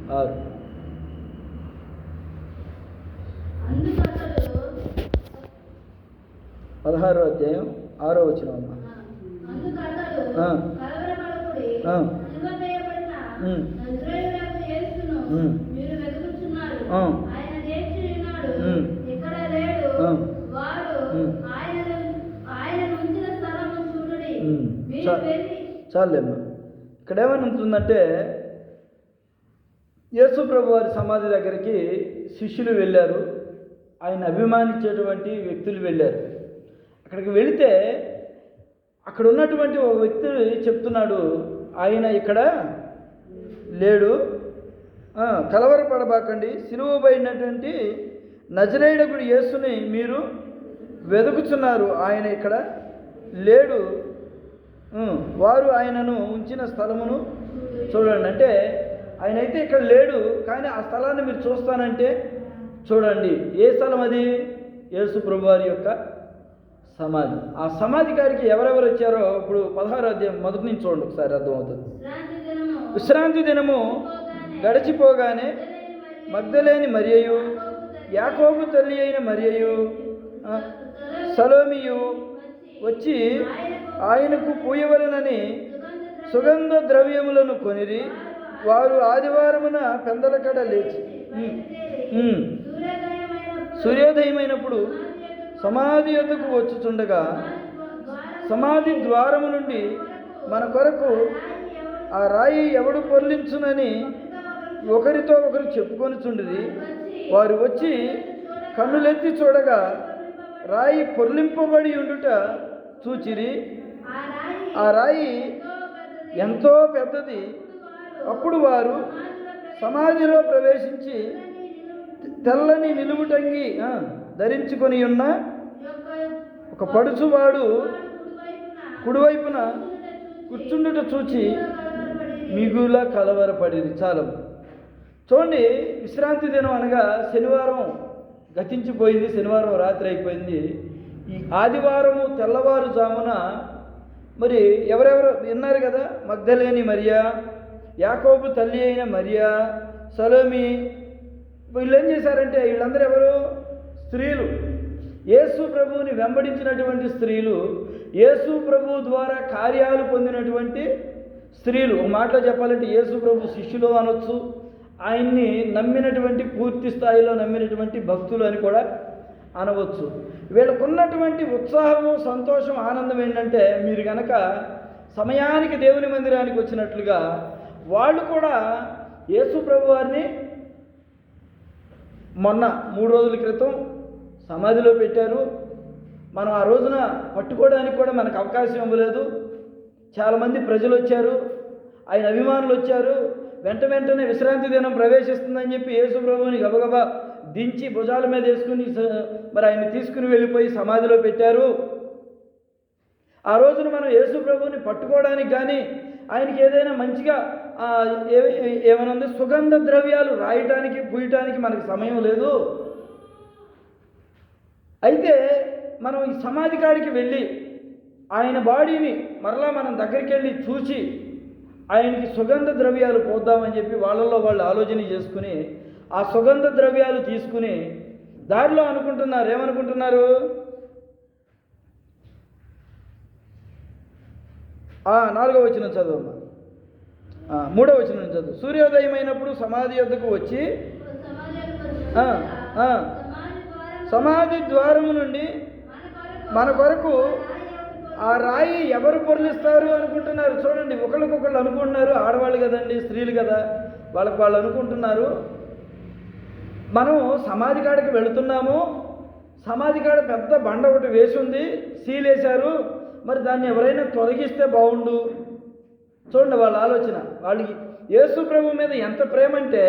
16వ అధ్యాయం 6వ వచనం. చాలేమ్మా. ఇక్కడ ఏమనుంటుందంటే యేసు ప్రభు వారి సమాధి దగ్గరికి శిష్యులు వెళ్ళారు, ఆయన అభిమానించేటువంటి వ్యక్తులు వెళ్ళారు. అక్కడికి వెళితే అక్కడ ఉన్నటువంటి ఒక వ్యక్తి చెప్తున్నాడు, ఆయన ఇక్కడ లేడు, కలవరపడబాకండి, సిలువబడినటువంటి నజరేయుడకు యేసుని మీరు వెతుకుతున్నారు, ఆయన ఇక్కడ లేడు, వారు ఆయనను ఉంచిన స్థలమును చూడండి. అంటే ఆయన అయితే ఇక్కడ లేడు, కానీ ఆ స్థలాన్ని మీరు చూస్తానంటే చూడండి. ఏ స్థలం అది? యేసు ప్రభువారి యొక్క సమాధి. ఆ సమాధి కాడికి ఎవరెవరు వచ్చారో ఇప్పుడు 16వ అధ్యాయం మొదటి నుంచి చూడండి, ఒకసారి అర్థమవుతుంది. విశ్రాంతి దినము గడిచిపోగానే మగ్దలేని మరియయు, యాకోబు తల్లి అయిన మరియయు, సలోమియు వచ్చి ఆయనకు పూయవలెనని సుగంధ ద్రవ్యములను కొనిరి. వారు ఆదివారమున పెందలకడ లేచి సూర్యోదయమైనప్పుడు సమాధి యొద్దకు వచ్చుచుండగా సమాధి ద్వారము నుండి మన కొరకు ఆ రాయి ఎవడు పొర్లించునని ఒకరితో ఒకరు చెప్పుకొనిచుండిరి. వారు వచ్చి కన్నులెత్తి చూడగా రాయి పొర్లింపబడి ఉండుట చూచిరి. ఆ రాయి ఎంతో పెద్దది. అప్పుడు వారు సమాధిలో ప్రవేశించి తెల్లని నిలువుటంగి ధరించుకొని ఉన్న ఒక పడుచువాడు కుడివైపున కూర్చుండుట చూచి మిగుల కలవరపడింది. చాలా చూడండి, విశ్రాంతి దినం అనగా శనివారం గతించిపోయింది, శనివారం రాత్రి అయిపోయింది. ఈ ఆదివారము తెల్లవారుజామున మరి ఎవరెవరు విన్నారు కదా, మగ్దలేని మరియా, యాకోబు తల్లి అయిన మరియా, సలోమి, వీళ్ళు ఏం చేశారంటే వీళ్ళందరూ ఎవరు? స్త్రీలు. యేసు ప్రభువుని వెంబడించినటువంటి స్త్రీలు, యేసు ప్రభు ద్వారా కార్యాలు పొందినటువంటి స్త్రీలు. ఒక మాటలో చెప్పాలంటే యేసు ప్రభు శిష్యులు అనొచ్చు, ఆయన్ని నమ్మినటువంటి పూర్తి స్థాయిలో నమ్మినటువంటి భక్తులు అని కూడా అనవచ్చు. వీళ్ళకున్నటువంటి ఉత్సాహము, సంతోషం, ఆనందం ఏంటంటే మీరు కనుక సమయానికి దేవుని మందిరానికి వచ్చినట్లుగా వాళ్ళు కూడా యేసు ప్రభు వారిని మొన్న 3 రోజుల క్రితం సమాధిలో పెట్టారు. మనం ఆ రోజున పట్టుకోవడానికి కూడా మనకు అవకాశం ఇవ్వలేదు. చాలామంది ప్రజలు వచ్చారు, ఆయన అభిమానులు వచ్చారు. వెంటనే విశ్రాంతి దినం ప్రవేశిస్తుందని చెప్పి యేసు ప్రభువుని గబగబా దించి భుజాల మీద వేసుకుని మరి ఆయన తీసుకుని వెళ్ళిపోయి సమాధిలో పెట్టారు. ఆ రోజున మనం యేసు ప్రభువుని పట్టుకోవడానికి కానీ ఆయనకి ఏదైనా మంచిగా ఏమన్నా సుగంధ ద్రవ్యాలు రాయటానికి, పూయటానికి మనకు సమయం లేదు. అయితే మనం ఈ సమాధి కాడికి వెళ్ళి ఆయన బాడీని మరలా మనం దగ్గరికి వెళ్ళి చూసి ఆయనకి సుగంధ ద్రవ్యాలు పోద్దామని చెప్పి వాళ్ళల్లో వాళ్ళు ఆలోచన చేసుకుని ఆ సుగంధ ద్రవ్యాలు తీసుకుని దారిలో అనుకుంటున్నారు. ఏమనుకుంటున్నారు? 4వ వచనం చదవమ్మా. 3వ వచనం చదువు. సూర్యోదయం అయినప్పుడు సమాధి యొద్దకు వచ్చి సమాధి ద్వారము నుండి మన కొరకు ఆ రాయి ఎవరు పొర్లిస్తారు అనుకుంటున్నారు. చూడండి, ఒకళ్ళకొకళ్ళు అనుకుంటున్నారు. ఆడవాళ్ళు కదండి, స్త్రీలు కదా, వాళ్ళు అనుకుంటున్నారు మనం సమాధి కాడికి వెళుతున్నాము, సమాధి కాడ పెద్ద బండ ఒకటి వేసి ఉంది, సీలేశారు, మరి దాన్ని ఎవరైనా తొలగిస్తే బాగుండు. చూడండి వాళ్ళ ఆలోచన. వాళ్ళకి యేసు ప్రభు మీద ఎంత ప్రేమ అంటే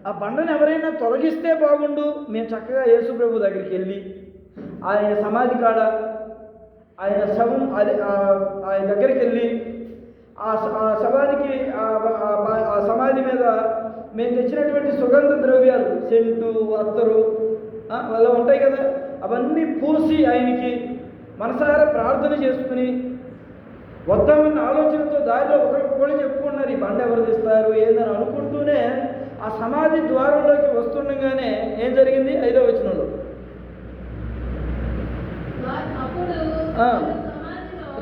ఆ బండను ఎవరైనా తొలగిస్తే బాగుండు, మేము చక్కగా యేసు ప్రభు దగ్గరికి వెళ్ళి ఆయన సమాధి కాడ ఆయన శవం ఆయన దగ్గరికి వెళ్ళి ఆ శవానికి ఆ సమాధి మీద మేము తెచ్చినటువంటి సుగంధ ద్రవ్యాలు, సెంటు, అత్తరు అలా ఉంటాయి కదా, అవన్నీ పూసి ఆయనకి మనసారా ప్రార్థన చేసుకుని వద్దామన్న ఆలోచనతో దారిలో ఒకరికొకళ్ళు చెప్పుకున్నారు, ఈ బండ ఎవరు తెస్తారు ఏందని అనుకుంటూనే సమాధి ద్వారంలోకి వస్తుండగానే ఏం జరిగింది? 5వ వచనంలో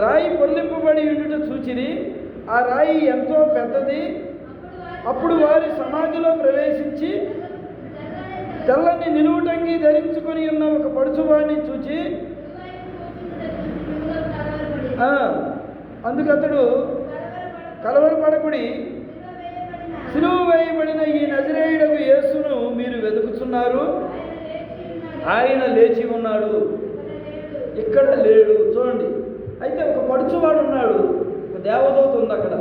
రాయి పొల్లింపబడి ఉండుట చూచిరి, ఆ రాయి ఎంతో పెద్దది. అప్పుడు వారి సమాధిలో ప్రవేశించి తెల్లని నిలువుటంగి ధరించుకొని ఉన్న ఒక పడుచువాడిని చూచి అందుకతడు కలవరపడకుడి, సిలువ వేయబడిన ఈ నజరేయుడకు యేసును మీరు వెతుకుతున్నారు, ఆయన లేచి ఉన్నాడు, ఇక్కడ లేడు. చూడండి, అయితే ఒక పడుచువాడు ఉన్నాడు, ఒక దేవదూత ఉంది అక్కడ.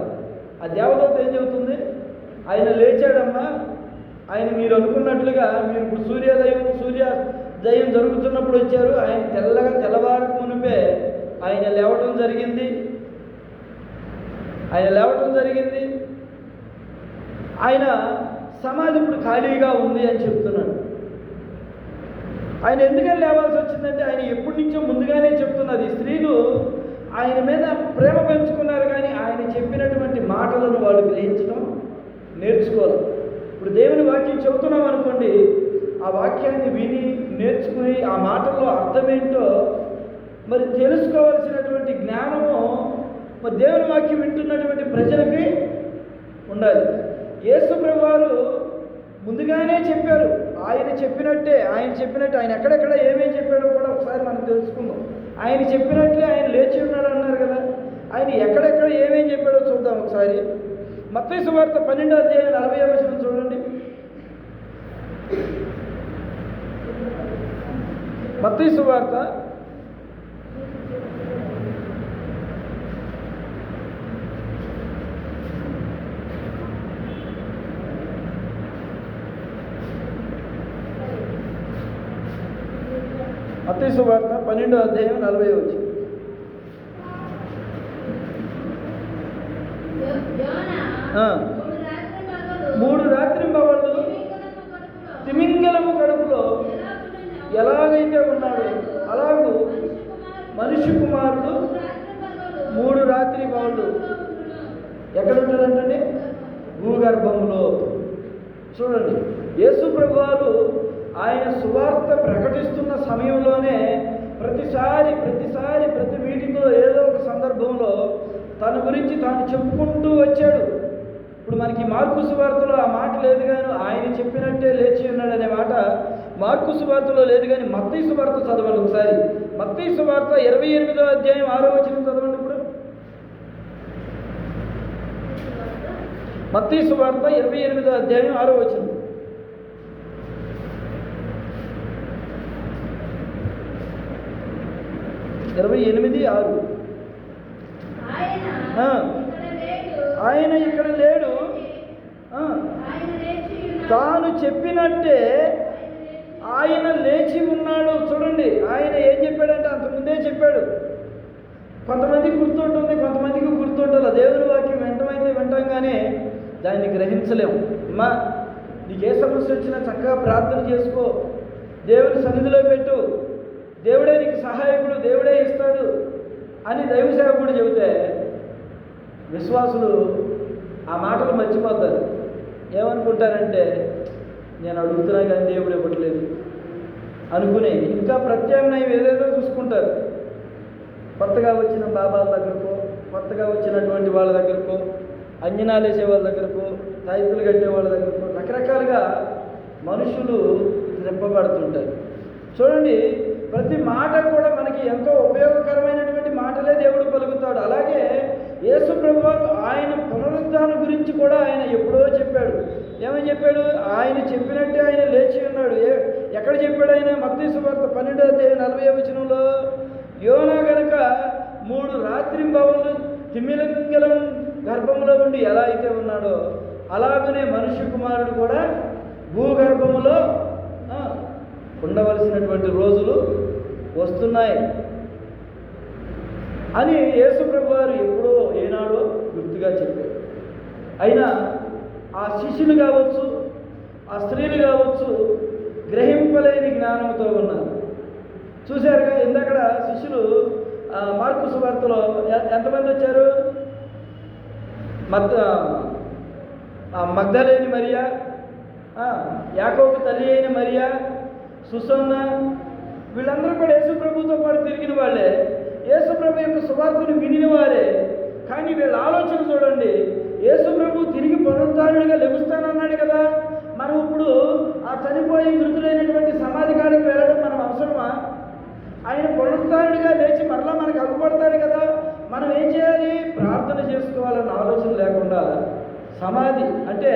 ఆ దేవదూత ఏం చెబుతుంది? ఆయన లేచాడమ్మా, ఆయన మీరు అనుకున్నట్లుగా మీరు ఇప్పుడు సూర్యోదయం జరుగుతున్నప్పుడు వచ్చారు, ఆయన తెల్లవారికి మునిపే ఆయన లేవటం జరిగింది. ఆయన సమాధి ఇప్పుడు ఖాళీగా ఉంది అని చెప్తున్నాడు. ఆయన ఎందుకని లేవాల్సి వచ్చిందంటే ఆయన ఎప్పటి నుంచో ముందుగానే చెప్తున్నది. స్త్రీలు ఆయన మీద ప్రేమ పెంచుకున్నారు, కానీ ఆయన చెప్పినటువంటి మాటలను వాళ్ళు గ్రహించడం నేర్చుకోవాలి. ఇప్పుడు దేవుని వాక్యం చెబుతున్నాం అనుకోండి, ఆ వాక్యాన్ని విని నేర్చుకుని ఆ మాటల్లో అర్థమేంటో మరి తెలుసుకోవాల్సినటువంటి జ్ఞానము మరి దేవుని వాక్యం వింటున్నటువంటి ప్రజలకి ఉండాలి. యేసు ప్రభువారు ముందుగానే చెప్పారు. ఆయన చెప్పినట్టే ఆయన ఎక్కడెక్కడ ఏమేమి చెప్పాడో కూడా ఒకసారి మనం తెలుసుకుందాం. ఆయన చెప్పినట్లే ఆయన లేచి ఉన్నాడు అన్నారు కదా, ఆయన ఎక్కడెక్కడ ఏమేమి చెప్పాడో చూద్దాం ఒకసారి. మత్తయి సువార్త 12వ అధ్యాయం 40వ వచనం చూడండి. మత్తయి సువార్త 12వ అధ్యాయం 40వ వచనం. మూడు రాత్రింబవళ్ళు తిమింగలము కడుపులో ఎలాగైతే ఉన్నాడు అలాగూ మనిషి కుమారుడు 3 రాత్రింబవళ్ళు ఎక్కడ ఉంటాడంటే భూగర్భంలో. చూడండి, యేసు ప్రభువారు ఆయన సువార్త ప్రకటిస్తున్న సమయంలోనే ప్రతిసారి ప్రతి మీటింగ్లో ఏదో ఒక సందర్భంలో తన గురించి తాను చెప్పుకుంటూ వచ్చాడు. ఇప్పుడు మనకి మార్కు సువార్తలో ఆ మాట లేదు, కానీ ఆయన చెప్పినట్టే లేచి ఉన్నాడు అనే మాట మార్కు సువార్తలో లేదు. కానీ మత్తయి సువార్త చదవండి ఒకసారి. మత్తయి సువార్త 28వ అధ్యాయం 6వ వచనం చదవండి. ఇప్పుడు మత్తయి సువార్త 28వ అధ్యాయం 6వ వచనం. ఆయన ఇక్కడ లేడు, తాను చెప్పినట్టే ఆయన లేచి ఉన్నాడు. చూడండి, ఆయన ఏం చెప్పాడంటే అంతకుముందే చెప్పాడు. కొంతమందికి గుర్తుంటుంది, కొంతమందికి గుర్తుంటుంది. దేవుని వాక్యం వింటాం కానీ దాన్ని గ్రహించలేము. అమ్మా, నీకు ఏ సమస్య వచ్చినా చక్కగా ప్రార్థన చేసుకో, దేవుని సన్నిధిలో పెట్టు, దేవుడే నీకు సహాయకుడు, దేవుడే ఇస్తాడు అని దైవ సేవకుడు చెబితే విశ్వాసులు ఆ మాటలు మర్చిపోతారు. ఏమనుకుంటారంటే, నేను అడుగుతున్నా కానీ దేవుడు ఇవ్వట్లేదు అనుకుని ఇంకా ప్రత్యామ్నాయం ఏదేదో చూసుకుంటారు. కొత్తగా వచ్చిన బాబాల దగ్గరకో, కొత్తగా వచ్చినటువంటి వాళ్ళ దగ్గరకో, అంజనాలు వేసే వాళ్ళ దగ్గరకో, తాయితులు కట్టే వాళ్ళ దగ్గరకో రకరకాలుగా మనుషులు నింపబడుతుంటారు. చూడండి, ప్రతి మాట కూడా మనకి ఎంతో ఉపయోగకరమైనటువంటి మాటలే దేవుడు పలుకుతాడు. అలాగే యేసు ప్రభువారు ఆయన పునరుద్ధానం గురించి కూడా ఆయన ఎప్పుడో చెప్పాడు. ఏమని చెప్పాడు? ఆయన చెప్పినట్టే ఆయన లేచి ఉన్నాడు. ఎక్కడ చెప్పాడు ఆయన? మత్తయి సువార్త 12వ అధ్యాయం 40వ వచనంలో, యోనా గనుక 3 రాత్రింబవళ్ళు తిమింగలం గర్భంలో ఉండి ఎలా అయితే ఉన్నాడో అలాగనే మనుష్య కుమారుడు కూడా భూగర్భములో ఉండవలసినటువంటి రోజులు వస్తున్నాయి అని యేసు ప్రభువారు ఎప్పుడో ఏనాడో గుర్తుగా చెప్పారు. అయినా ఆ శిష్యులు కావచ్చు, ఆ స్త్రీలు కావచ్చు, గ్రహింపలేని జ్ఞానంతో ఉన్నారు. చూశారుగా, ఇందక్కడ శిష్యులు మార్కు సువార్తలో ఎంతమంది వచ్చారు? మగ్దలేని మరియా, యాకోబు తల్లి అయిన మరియా, సుసన్న, వీళ్ళందరూ కూడా యేసు ప్రభుతో పాటు తిరిగిన వాళ్ళే, యేసు ప్రభు యొక్క సువార్తను వినిన వారే. కానీ వీళ్ళ ఆలోచన చూడండి, యేసు ప్రభు తిరిగి పునరుద్ధారుడిగా లెగుస్తానన్నాడు కదా, మనం ఇప్పుడు ఆ చనిపోయి మృతులైనటువంటి సమాధి కాడికి వెళ్ళడం మనం అవసరమా? ఆయన పునరుద్ధారుడిగా లేచి మరలా మనకు అగుపడతాడు కదా, మనం ఏం చేయాలి? ప్రార్థన చేసుకోవాలన్న ఆలోచన లేకుండా సమాధి అంటే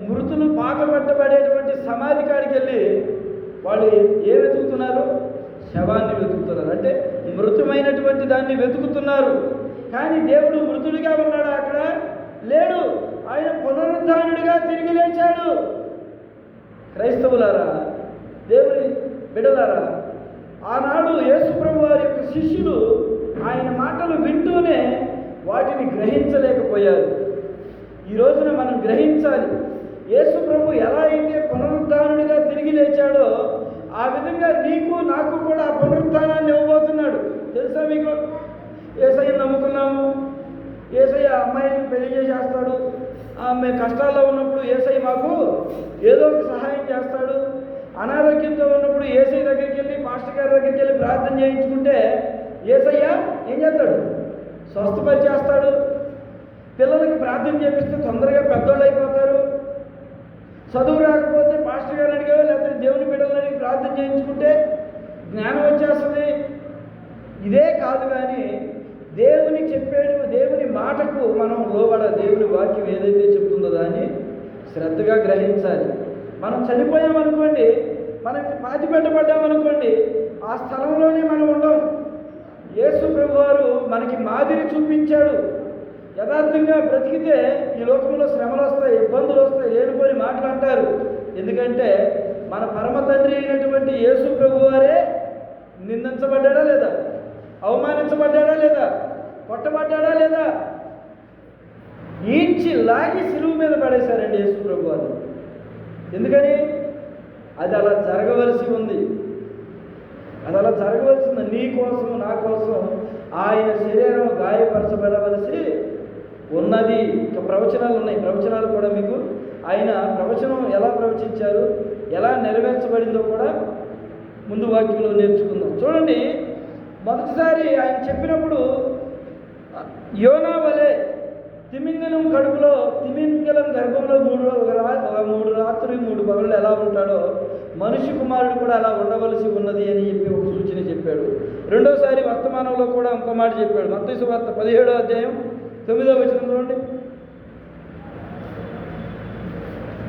మృతులు పాకబట్టబడేటువంటి సమాధి కాడికి వెళ్ళి వాళ్ళు ఏం వెతుకుతున్నారు? శవాన్ని వెతుకుతున్నారు. అంటే మృతమైనటువంటి దాన్ని వెతుకుతున్నారు. కానీ దేవుడు మృతుడిగా ఉన్నాడా? అక్కడ లేడు. ఆయన పునరుద్ధానుడిగా తిరిగి లేచాడు. క్రైస్తవులారా, దేవుని బిడ్డలారా, ఆనాడు యేసు ప్రభు వారి యొక్క శిష్యులు ఆయన మాటలు వింటూనే వాటిని గ్రహించలేకపోయారు. ఈ రోజున మనం గ్రహించాలి. యేసు ప్రభు ఎలా అయితే పునరుద్ధానుడిగా తిరిగి లేచాడో ఆ విధంగా నీకు నాకు కూడా ఆ పునరుద్ధానాన్ని ఇవ్వబోతున్నాడు. తెలుసా మీకు? యేసయ్యను నమ్ముకున్నాము, యేసయ్య అమ్మాయిని పెళ్లి చేసేస్తాడు, ఆమె కష్టాల్లో ఉన్నప్పుడు యేసయ్య మాకు ఏదో ఒక సహాయం చేస్తాడు, అనారోగ్యంతో ఉన్నప్పుడు యేసయ్య దగ్గరికి వెళ్ళి పాస్టర్ గారి దగ్గరికి వెళ్ళి ప్రార్థన చేయించుకుంటే యేసయ్య ఏం చేస్తాడు? స్వస్థపరిచేస్తాడు. పిల్లలకి ప్రార్థన చేపిస్తే తొందరగా పెద్దోళ్ళు అయిపోతారు. చదువు రాకపోతే పాస్టర్ గారు అడిగా లేకపోతే దేవుని బిడ్డలను అడిగి ప్రార్థన చేయించుకుంటే జ్ఞానం వచ్చేస్తుంది. ఇదే కాదు, కానీ దేవుని దేవుని మాటకు మనం లోబడాలి. దేవుని వాక్యం ఏదైతే చెప్తుందో దాన్ని శ్రద్ధగా గ్రహించాలి. మనం చనిపోయామనుకోండి, మనకి పాతి పెట్టబడ్డామనుకోండి, ఆ స్థలంలోనే మనం ఉండం. యేసు ప్రభువారు మనకి మాదిరి చూపించాడు. యథార్థంగా బ్రతికితే ఈ లోకంలో శ్రమలు వస్తాయి, ఇబ్బందులు వస్తాయి, లేనిపోని మాటలు అంటారు. ఎందుకంటే మన పరమ తండ్రి అయినటువంటి యేసు ప్రభువారే నిందించబడ్డా లేదా? అవమానించబడ్డా లేదా? కొట్టబడ్డా లేదా? ఈడ్చి లాగి సిలువ మీద పడేశారండి యేసు ప్రభువారు. ఎందుకని? అది అలా జరగవలసి ఉంది. అది అలా జరగవలసింది. నీ కోసం, నా కోసం ఆయన శరీరం గాయపరచబడవలసి ఉన్నది. ఇంకా ప్రవచనాలు ఉన్నాయి. ప్రవచనాలు కూడా మీకు ఆయన ప్రవచనం ఎలా ప్రవచించారు, ఎలా నెరవేర్చబడిందో కూడా ముందు వాక్యంలో నేర్చుకుందాం. చూడండి, మొదటిసారి ఆయన చెప్పినప్పుడు యోనా వలె తిమింగలం గర్భంలో 3 రాత్రులు 3 పగళ్ళు ఎలా ఉంటాడో మనిషి కుమారుడు కూడా అలా ఉండవలసి ఉన్నది అని చెప్పి ఒక సూచన చెప్పాడు. రెండోసారి వర్తమానంలో కూడా ఇంకో మాట చెప్పాడు. మత్తయి సువార్త 17వ అధ్యాయం 9వ వచనం చూడండి.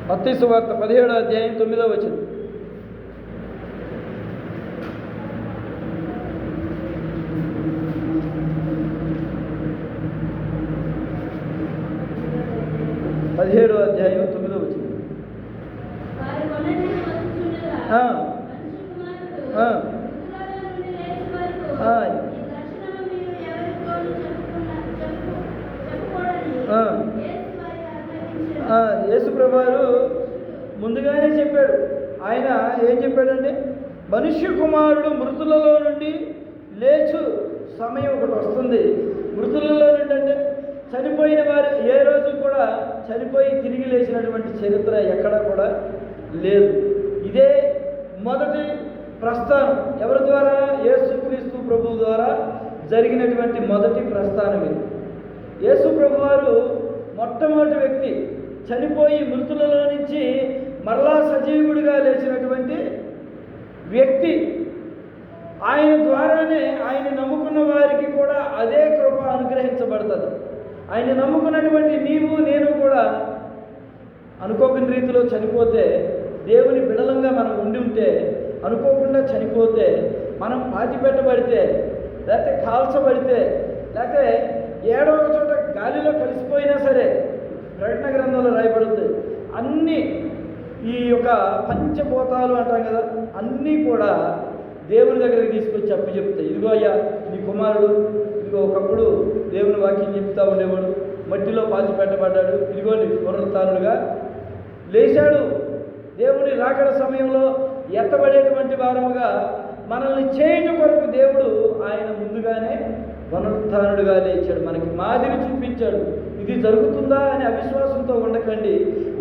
మత్తయి సువార్త 17వ అధ్యాయం 9వ వచనం. యేసు ప్రభువారు ముందుగానే చెప్పాడు. ఆయన ఏం చెప్పాడండి? మనుష్య కుమారుడు మృతులలో నుండి లేచు సమయం ఒకటి వస్తుంది. మృతులలో నుండి అంటే చనిపోయిన వారు ఏ రోజు కూడా చనిపోయి తిరిగి లేచినటువంటి చరిత్ర ఎక్కడా కూడా లేదు. ఇదే మొదటి ప్రస్థానం. ఎవరి ద్వారా? యేసుక్రీస్తు ప్రభువు ద్వారా జరిగినటువంటి మొదటి ప్రస్థానం ఇది. యేసు ప్రభువారు మొట్టమొదటి వ్యక్తి, చనిపోయి మృతులలో నుంచి మరలా సజీవుడిగా లేచినటువంటి వ్యక్తి. ఆయన ద్వారానే ఆయన నమ్ముకున్న వారికి కూడా అదే కృప అనుగ్రహించబడుతుంది. ఆయన నమ్ముకున్నటువంటి నీవు నేను కూడా అనుకోని రీతిలో చనిపోతే, దేవుని బిడలంగా మనం ఉండి ఉంటే, అనుకోకుండా చనిపోతే, మనం పాతి పెట్టబడితే, లేకపోతే కాల్చబడితే, లేకపోతే ఏడో చోట గాలిలో కలిసిపోయినా సరే, ప్రకటన గ్రంథంలో రాయబడుతుంది. అన్నీ ఈ యొక్క పంచభూతాలు అంటాం కదా, అన్నీ కూడా దేవుని దగ్గరికి తీసుకొచ్చి అప్పు చెప్తాయి. ఇదిగో అయ్యా నీ కుమారుడు, ఇదిగో ఒకప్పుడు దేవుని వాక్యం చెప్తా ఉండేవాడు, మట్టిలో పాతి పెట్టబడ్డాడు, ఇదిగో నీ పునరుత్థానుడుగా లేచాడు. దేవుని రాకడ సమయంలో ఎత్తబడేటువంటి వారముగా మనల్ని చేయటం కొరకు దేవుడు ఆయన ముందుగానే పునరుత్థానుడుగా లేచాడు. మనకి మాదిరి చూపించాడు. ఇది ఇది జరుగుతుందా అని అవిశ్వాసంతో ఉండకండి.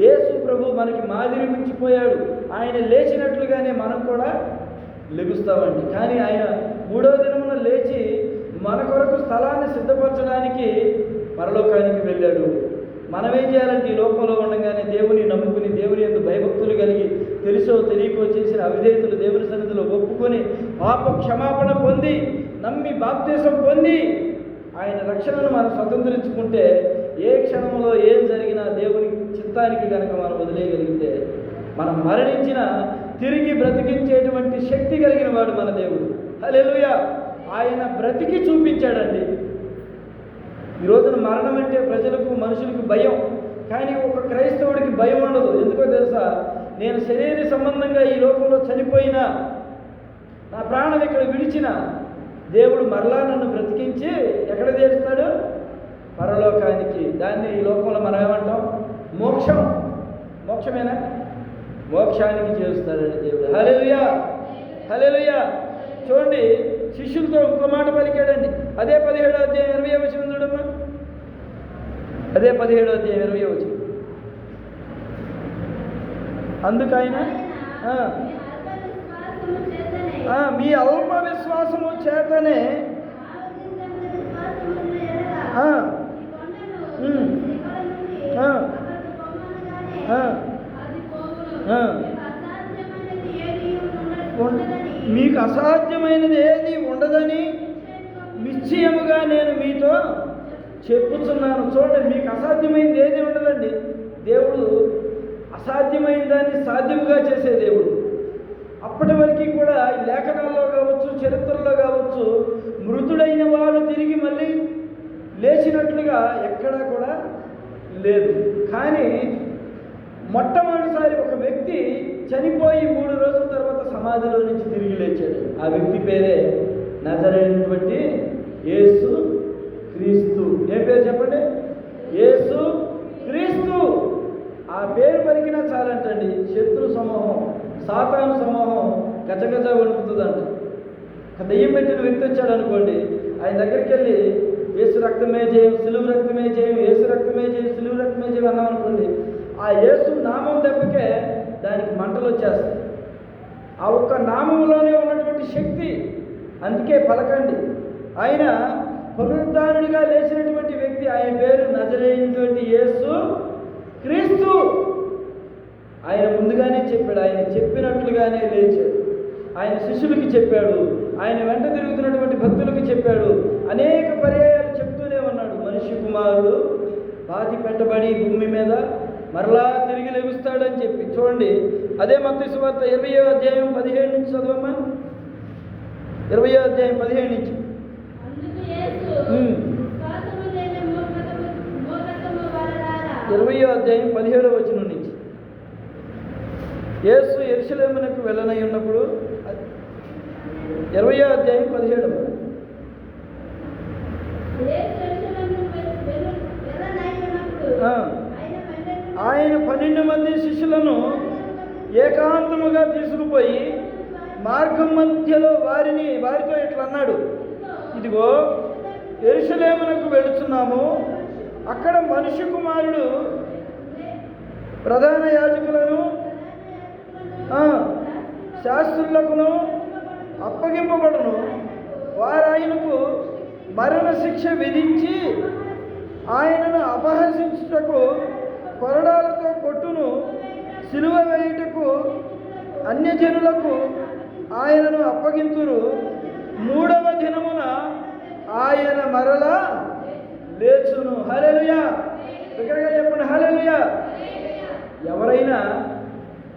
యేసు ప్రభు మనకి మాదిరి ఉంచిపోయాడు. ఆయన లేచినట్లుగానే మనం కూడా లెగుస్తామండి. కానీ ఆయన 3వ దినమున లేచి మన కొరకు స్థలాన్ని సిద్ధపరచడానికి పరలోకానికి వెళ్ళాడు. మనం ఏం చేయాలంటే ఈ లోకంలో ఉండగానే దేవుని నమ్ముకుని, దేవుని యందు భయభక్తులు కలిగి, తెలుసో తెలియకో చేసిన అవిధేయతలు దేవుని సన్నిధిలో ఒప్పుకొని, పాప క్షమాపణ పొంది, నమ్మి బాప్తిసం పొంది ఆయన రక్షణను మనం స్వతంత్రించుకుంటే ఏ క్షణంలో ఏం జరిగినా దేవుని చిత్తానికి కనుక మనం వదిలేయగలిగితే మనం మరణించిన తిరిగి బ్రతికించేటువంటి శక్తి కలిగిన వాడు మన దేవుడు. హల్లెలూయా. ఆయన బ్రతికి చూపించాడండి. ఈ రోజున మరణం అంటే ప్రజలకు, మనుషులకు భయం. కానీ ఒక క్రైస్తవుడికి భయం ఉండదు. ఎందుకో తెలుసా? నేను శరీర సంబంధంగా ఈ లోకంలో చనిపోయినా, నా ప్రాణం ఇక్కడ విడిచిన, దేవుడు మరలా నన్ను బ్రతికించి ఎక్కడ చేస్తాడు? పరలోకానికి. దాన్ని ఈ లోకంలో మనం ఏమంటాం? మోక్షం. మోక్షమేనా? మోక్షానికి చేస్తాడండి దేవుడు. హల్లెలూయా, హల్లెలూయా. చూడండి, శిష్యులతో ఇంకో మాట పలికాడండి. అదే 17వ అధ్యాయం 20వ వచనం చూడమ్మా. అదే 17వ అధ్యాయం 20వ వచనం. అందుకైన మీ అల్ప విశ్వాసము చేతనే మీకు అసాధ్యమైనది ఏది ఉండదని నిశ్చయముగా నేను మీతో చెప్పుచున్నాను. చూడండి, మీకు అసాధ్యమైనది ఏది ఉండదండి. దేవుడు అసాధ్యమైన దాన్ని సాధ్యముగా చేసే దేవుడు. అప్పటి వరకు కూడా లేఖనాల్లో కావచ్చు, చరిత్రలో కావచ్చు, మృతుడైన వాడు తిరిగి మళ్ళీ లేచినట్లుగా ఎక్కడా కూడా లేదు. కానీ మొట్టమొదటిసారి ఒక వ్యక్తి చనిపోయి 3 రోజుల తర్వాత సమాధిలో నుంచి తిరిగి లేచాడు. ఆ వ్యక్తి పేరే నజరేయుడైనటువంటి యేసు క్రీస్తు. ఏం పేరు చెప్పండి? యేసు క్రీస్తు. ఆ పేరు పలికినా చాలంటండి, శత్రు సమూహం, సాతాను సమూహం గజగజ వణుకుతుందంట. ఒక దెయ్యం పెట్టిన వ్యక్తి వచ్చాడు అనుకోండి, ఆయన దగ్గరికి వెళ్ళి యేసు రక్తమే జయం, సిలువ రక్తమే జయం, యేసు రక్తమే జయం, సిలువ రక్తమే జయం అన్నాం అనుకోండి, ఆ యేసు నామం దెబ్బకే దానికి మంటలు వచ్చేస్తాయి. ఆ ఒక్క నామంలోనే ఉన్నటువంటి శక్తి. అందుకే పలకండి. ఆయన పునరుద్ధానుడిగా లేచినటువంటి వ్యక్తి. ఆయన పేరు నజరేయుడైనటువంటి యేసు క్రీస్తు. ఆయన ముందుగానే చెప్పాడు. ఆయన చెప్పినట్లుగానే లేచాడు. ఆయన శిష్యులకి చెప్పాడు. ఆయన వెంట తిరుగుతున్నటువంటి భక్తులకు చెప్పాడు. అనేక పర్యాయాలు చెప్తూనే ఉన్నాడు. మనిషి కుమారుడు పాతి పెట్టబడి భూమి మీద మరలా తిరిగి లెగుస్తాడని చెప్పి. చూడండి, అదే మత్తయి సువార్త 20వ అధ్యాయం 17 నుంచి చదవమ్మా. 20వ అధ్యాయం 17 నుంచి. 20వ అధ్యాయం 17వ వచనం నుంచి. యేసు యెరూషలేమునకు వెళ్ళనై ఉన్నప్పుడు, 20వ అధ్యాయం 17వ. ఆయన 12 మంది శిష్యులను ఏకాంతముగా తీసుకుపోయి మార్గం మధ్యలో వారితో ఇట్లా అన్నాడు, ఇదిగో యెరూషలేమునకు వెళుతున్నాము, అక్కడ మనుష్య కుమారుడు ప్రధాన యాజకులను శాస్త్రులకును అప్పగింపబడును. వారు ఆయనకు మరణశిక్ష విధించి ఆయనను అపహసించుటకు కొరడాలతో కొట్టును, సిలువ వేయుటకు అన్యజనులకు ఆయనను అప్పగింతురు. 3వ దినమున ఆయన మరలా లేచును. హల్లెలూయా. దగ్గరగా చెప్పండి, హల్లెలూయా. ఎవరైనా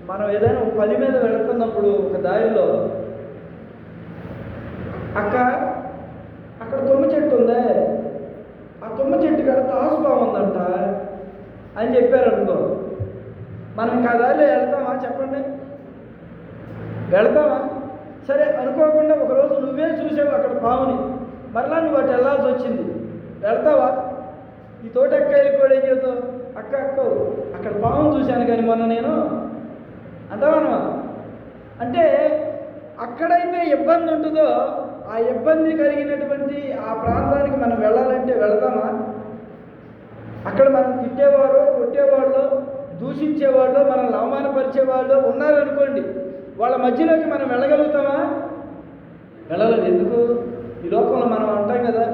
మనం ఏదైనా పని మీద వెళుతున్నప్పుడు ఒక దారిలో అక్కడ తుమ్మ చెట్టు ఉందే, ఆ తుమ్మ చెట్టు కాడ తాసు బాగుందంట అని చెప్పారనుకో, మనం ఇంకా దారిలో వెళ్తామా? చెప్పండి, వెళ్తామా? సరే, అనుకోకుండా ఒకరోజు నువ్వే చూసావు అక్కడ పావుని, మరలా నువ్వు అటు వెళ్ళాల్సి వచ్చింది, వెళ్తావా? ఈ తోటక్కాయలు కూడా ఏం చేస్తావు? అక్క అక్కడ పావును చూశాను కానీ మొన్న నేను అంటావా? అంటే అక్కడైతే ఇబ్బంది ఉంటుందో ఆ ఇబ్బంది కలిగినటువంటి ఆ ప్రాంతానికి మనం వెళ్ళాలంటే వెళతామా? అక్కడ మనం తిట్టేవారు, కొట్టేవాళ్ళు, దూషించేవాళ్ళు, మనల్ని అవమానపరిచేవాళ్ళు ఉన్నారనుకోండి, వాళ్ళ మధ్యలోకి మనం వెళ్ళగలుగుతామా? వెళ్ళలేదు. ఎందుకు? ఈ లోకంలో మనం అంటాం కదా,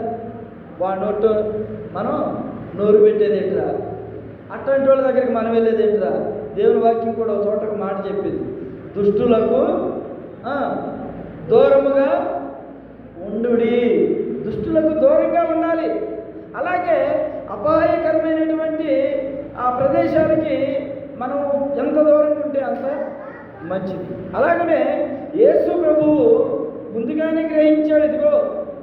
వాడి నోటు మనం నోరు పెట్టేది ఏంట్రా, అట్లాంటి వాళ్ళ దగ్గరికి మనం వెళ్ళేది ఏంట్రా. దేవుని వాక్యం కూడా ఒక చోట ఒక మాట చెప్పింది, దుష్టులకు దూరముగా ఉండుడి. దుష్టులకు దూరంగా ఉండాలి. అలాగే అపాయకరమైనటువంటి ఆ ప్రదేశాలకి మనం ఎంత దూరంగా ఉంటే అంత మంచిది. అలాగనే యేసు ప్రభువు ముందుగానే గ్రహించాడు, ఇదిగో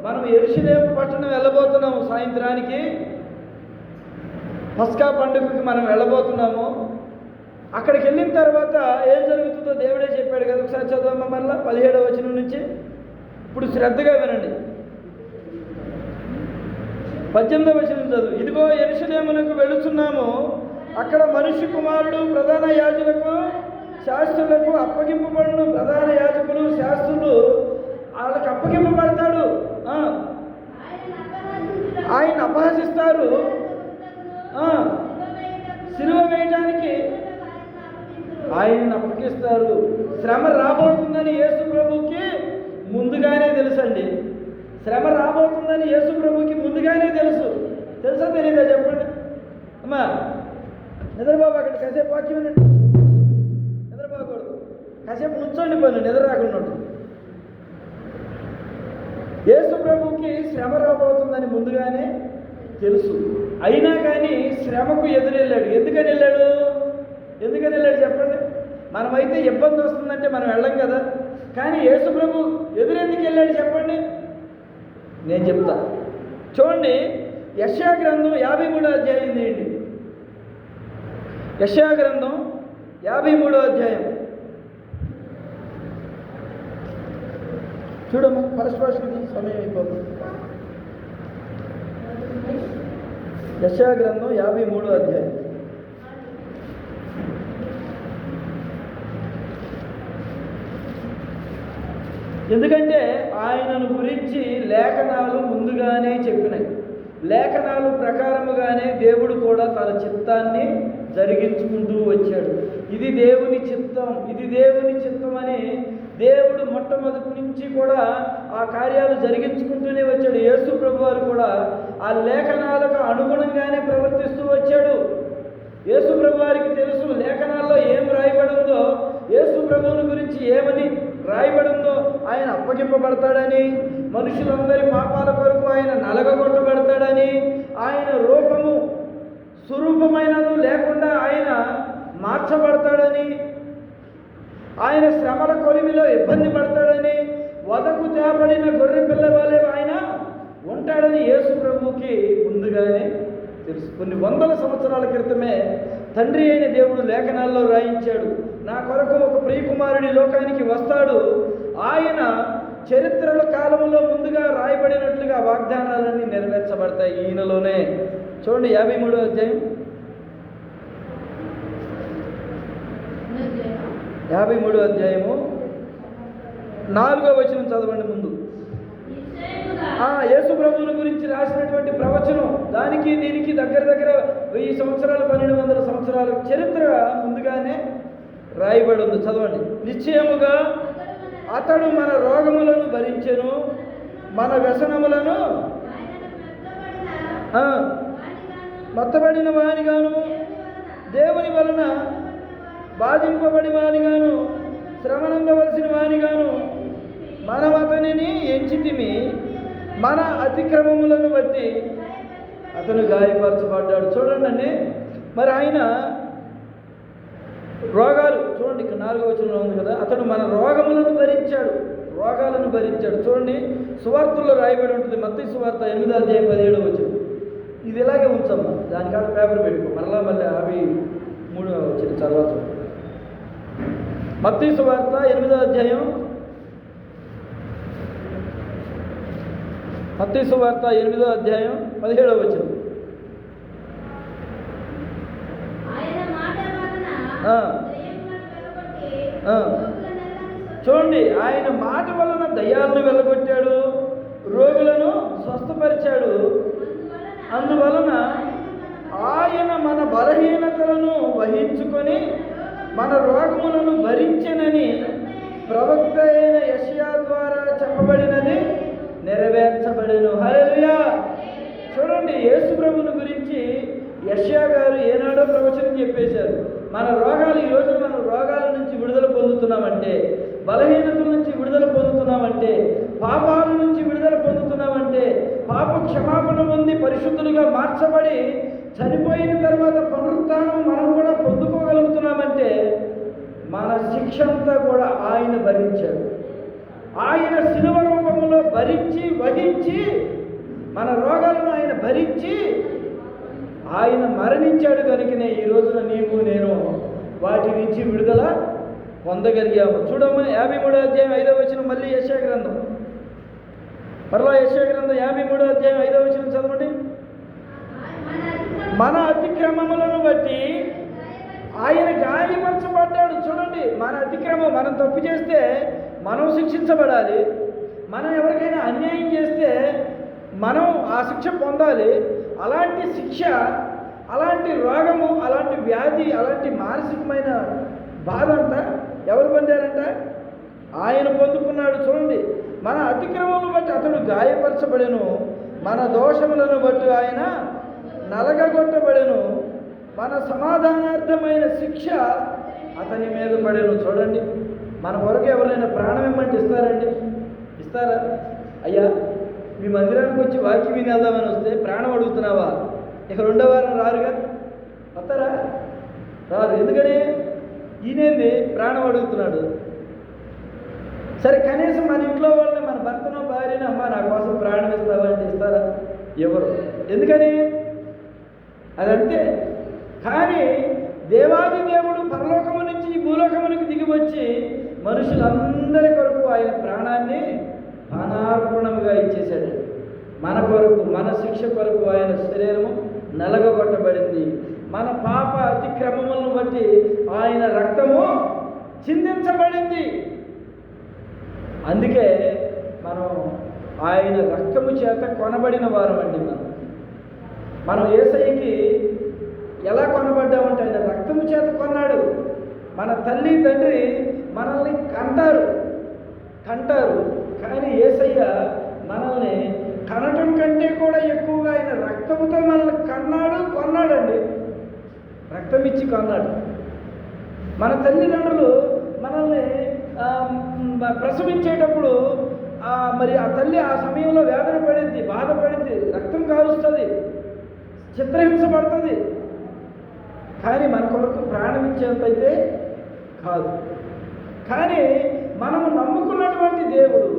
మనం యెరూషలేము పట్టణం వెళ్ళబోతున్నాము, సాయంత్రానికి పస్కా పండుగకి మనం వెళ్ళబోతున్నాము. అక్కడికి వెళ్ళిన తర్వాత ఏం జరుగుతుందో దేవుడే చెప్పాడు కదా. ఒకసారి చదవమ్మా మరలా 17వ వచనం నుంచి. ఇప్పుడు శ్రద్ధగా వినండి. 18వ వచనం చదువు. ఇదిగో యెరూషలేమునకు వెళుతున్నాము, అక్కడ మనుష్య కుమారుడు ప్రధాన యాజకులకు శాస్త్రులకు అప్పగింపబడును. ప్రధాన యాజకులు శాస్త్రులు వాళ్ళకి అప్పగింపబడతాడు. ఆయన అపహసిస్తారు, సిలువ వేయడానికి ఆయనను అప్పగిస్తారు. శ్రమ రాబోతుందని యేసు ప్రభువుకి ముందుగానే తెలుసండి. శ్రమ రాబోతుందని యేసు ప్రభువుకి ముందుగానే తెలుసు. తెలుసా తెలీదా చెప్పండి అమ్మా? నిద్రబాబు అక్కడ కాసేపు వాక్యం వినండి. నిద్రపోకూడదు, కాసేపు నుంచోండి పని, నిద్ర రాకుండా. యేసు ప్రభువుకి శ్రమ రాబోతుందని ముందుగానే తెలుసు. అయినా కానీ శ్రమకు ఎదురెళ్ళాడు. ఎందుకని వెళ్ళాడు చెప్పండి? మనమైతే ఇబ్బంది వస్తుందంటే మనం వెళ్ళం కదా. కానీ యేసు ప్రభు ఎదురెందుకు వెళ్ళాడు చెప్పండి? నేను చెప్తా. చూడండి, యెషయా గ్రంథం 53వ అధ్యాయం తీయండి. యెషయా గ్రంథం 53వ అధ్యాయం చూడమ్మా. ఫస్ట్ సమయం అయిపోతుంది. యెషయా గ్రంథం 53వ అధ్యాయం. ఎందుకంటే ఆయనను గురించి లేఖనాలు ముందుగానే చెప్పినాయి. లేఖనాలు ప్రకారముగానే దేవుడు కూడా తన చిత్తాన్ని జరిగించుకుంటూ వచ్చాడు. ఇది దేవుని చిత్తం, ఇది దేవుని చిత్తం అని దేవుడు మొట్టమొదటి నుంచి కూడా ఆ కార్యాలు జరిగించుకుంటూనే వచ్చాడు. యేసు ప్రభు వారు కూడా ఆ లేఖనాలకు అనుగుణంగానే ప్రవర్తిస్తూ వచ్చాడు. యేసు ప్రభు వారికి తెలుసు లేఖనాల్లో ఏం రాయబడిందో, యేసు ప్రభువుని గురించి ఏమని రాయబడిందో. ఆయన అప్పగింపబడతాడని, మనుషులందరి పాపాల కొరకు ఆయన నలగగొట్టబడతాడని, ఆయన రూపము స్వరూపమైనను లేకుండా ఆయన మార్చబడతాడని, ఆయన శ్రమల కొలిమిలో ఇబ్బంది పడతాడని, వదకు తేబడిన గొర్రె పిల్ల వలె ఆయన ఉంటాడని యేసు ప్రభువుకి ముందుగానే తెలుసు. కొన్ని వందల సంవత్సరాల క్రితమే తండ్రి అయిన దేవుడు లేఖనాల్లో రాయించాడు, నా కొరకు ఒక ప్రియకుమారుడి లోకానికి వస్తాడు, ఆయన చరిత్రల కాలంలో ముందుగా రాయబడినట్లుగా వాగ్దానాలన్నీ నెరవేర్చబడతాయి ఈయనలోనే. చూడండి 53వ అధ్యాయం 53వ అధ్యాయము 4వ వచనం చదవండి ముందు. యేసు ప్రభువుని గురించి రాసినటువంటి ప్రవచనం, దానికి దీనికి దగ్గర 1000 సంవత్సరాలు 1200 సంవత్సరాల చరిత్ర ముందుగానే రాయబడి ఉంది. చదవండి. నిశ్చయముగా అతడు మన రోగములను భరించెను, మన వ్యసనములను మత్తబడిన వానిగాను, దేవుని వలన బాధింపబడి వానిగాను, శ్రమనందవలసిన వానిగాను మనం అతనిని ఎంచితిమి, మన అతిక్రమములను బట్టి అతను గాయపరచబడ్డాడు. చూడండి, మరి ఆయన రోగాలు చూడండి, ఇక్కడ 4వ వచనంలో ఉంది కదా, అతడు మన రోగాలను భరించాడు. చూడండి, సువార్తల్లో రాయబడి ఉంటుంది. మత్తయి సువార్త 8వ అధ్యాయం 17వ వచనం. ఇది ఇలాగే ఉంచమ్మా, దానికాడ పేపర్ పెట్టుకో. మళ్ళీ 53వ వచనం తర్వాత. మత్తయి సువార్త 8వ అధ్యాయం, మత్తయి సువార్త 8వ అధ్యాయం 17వ వచనం. చూడండి, ఆయన మాట వలన దయ్యాలను వెళ్ళగొట్టాడు, రోగులను స్వస్థపరిచాడు. అందువలన ఆయన మన బలహీనతలను వహించుకొని మన రోగములను భరించెనని ప్రవక్త అయిన యెషయా ద్వారా చెప్పబడినది నెరవేర్చబడెను. హల్లెలూయా. చూడండి, యేసు ప్రభువుని గురించి యెషయా గారు ఏనాడో ప్రవచనం చెప్పేశారు. మన రోగాలు, ఈరోజు మనం రోగాల నుంచి విడుదల పొందుతున్నామంటే, బలహీనతల నుంచి విడుదల పొందుతున్నామంటే, పాపాల నుంచి విడుదల పొందుతున్నామంటే, పాప క్షమాపణ పొంది పరిశుద్ధులుగా మార్చబడి చనిపోయిన తర్వాత పునరుత్థానం మనం కూడా పొందుకోగలుగుతున్నామంటే మన శిక్ష అంతా కూడా ఆయన భరించాడు. ఆయన శిలువ రూపంలో భరించి వహించి మన రోగాలను ఆయన భరించి ఆయన మరణించాడు. కనుకనే ఈ రోజున నీవు నేను వాటి నుంచి విడుదల పొందగలిగాము. చూడమ్మా 53వ అధ్యాయం 5వ వచనం, మళ్ళీ యెషయా గ్రంథం, మరలా యెషయా గ్రంథం 53వ అధ్యాయం 5వ వచనం చదవండి. మన అతిక్రమములను బట్టి ఆయన గాయపరచబడ్డాడు. చూడండి, మన అతిక్రమం, మనం తప్పు చేస్తే మనం శిక్షించబడాలి. మనం ఎవరికైనా అన్యాయం చేస్తే మనం ఆ శిక్ష పొందాలి. అలాంటి శిక్ష, అలాంటి రోగము, అలాంటి వ్యాధి, అలాంటి మానసికమైన బాధ అంతా ఎవరు పొందారంట? ఆయన పొందుకున్నాడు. చూడండి, మన అతిక్రమములను బట్టి అతడు గాయపరచబడెను, మన దోషములను బట్టి ఆయన నలగగొట్టబడెను, మన సమాధానార్థమైన శిక్ష అతని మీద పడెను. చూడండి, మన కొరకు ఎవరైనా ప్రాణం ఇమ్మంటే ఇస్తారండి? ఇస్తారా? అయ్యా, మీ మందిరానికి వచ్చి వాక్యం విని వెళ్దామని వస్తే ప్రాణం అడుగుతున్నావా? ఇక 2వ వారం రారుగా? వస్తారా? రారు. ఎందుకని? ఈయనేంది ప్రాణం అడుగుతున్నాడు. సరే, కనీసం మన ఇంట్లో వాళ్ళని, మన భర్తనో భార్యనో, అమ్మ నా కోసం ప్రాణం ఇస్తావా అంటే ఇస్తారా? ఎవరు? ఎందుకని? అదంతే. కానీ దేవాది దేవుడు పరలోకము నుంచి ఈ భూలోకమునికి దిగి వచ్చి మనుషులందరి కొరకు ఆయన ప్రాణాన్ని పానార్పణముగా ఇచ్చేశాడు. మన కొరకు, మన శిక్ష కొరకు ఆయన శరీరము నలగగొట్టబడింది. మన పాప అతిక్రమములను బట్టి ఆయన రక్తము చిందించబడింది. అందుకే మనం ఆయన రక్తము చేత కొనబడిన వారమండి. మనం యేసయ్యకి ఎలా కొనబడ్డామంటే ఆయన రక్తము చేత కొన్నాడు. మన తల్లి తండ్రి మనల్ని కంటారు, కానీ యేసయ్య మనల్ని కనటం కంటే కూడా ఎక్కువగా ఆయన రక్తముతో మనల్ని కొన్నాడండి. రక్తం ఇచ్చి కొన్నాడు. మన తల్లిదండ్రులు మనల్ని ప్రసవించేటప్పుడు మరి ఆ తల్లి ఆ సమయంలో వేదన పడింది, బాధపడింది, రక్తం కారుస్తుంది, చిత్రహింసపడుతుంది. కానీ మన కొరకు ప్రాణం ఇచ్చేంతైతే కాదు. కానీ మనము నమ్ముకున్నటువంటి దేవుడు